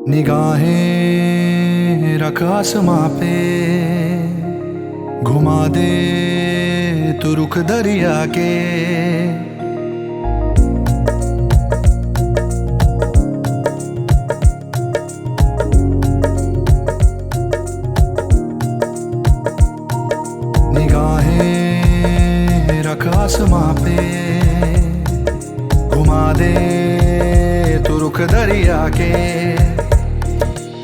निगाहें रख आसमां पे, घुमा दे तू रुख दरिया के। निगाहें रख आसमां पे, घुमा दे तू रुख दरिया के।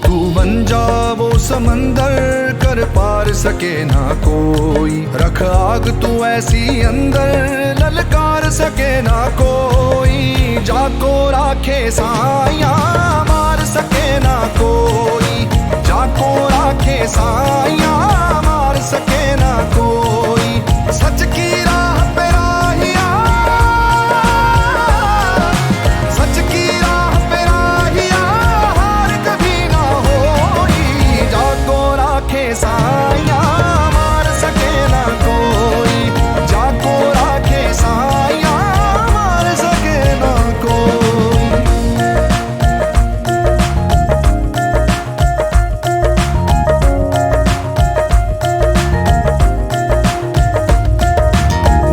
तू बन जा वो समंदर, कर पार सके ना कोई। रख आग तू ऐसी अंदर, ललकार सके ना कोई। जाको राखे साया, मार सके ना कोई। जाको राखे साया, मार सके ना कोई। सच की राह पे राहिया, सच की राह पे राहिया, हार कभी ना होई। जाको राखे साया, मार सके ना कोई। जाको राखे साया, मार सके ना कोई।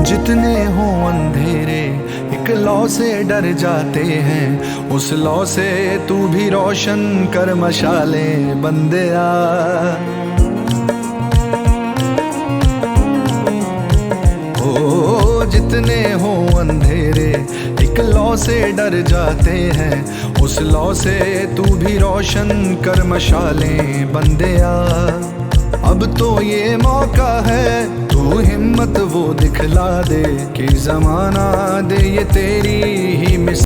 जितने हों अंधेरे एक लौ से डर जाते हैं, उस लौ से तू भी रोशन कर मशाले बंदिया। ओ जितने हों अंधेरे एक लौ से डर जाते हैं, उस लौ से तू भी रोशन कर मशाले बंदिया। अब तो ये मौका है, तू हिम्मत वो दिखला दे कि जमाना दे ये तेरी ही मिसाल।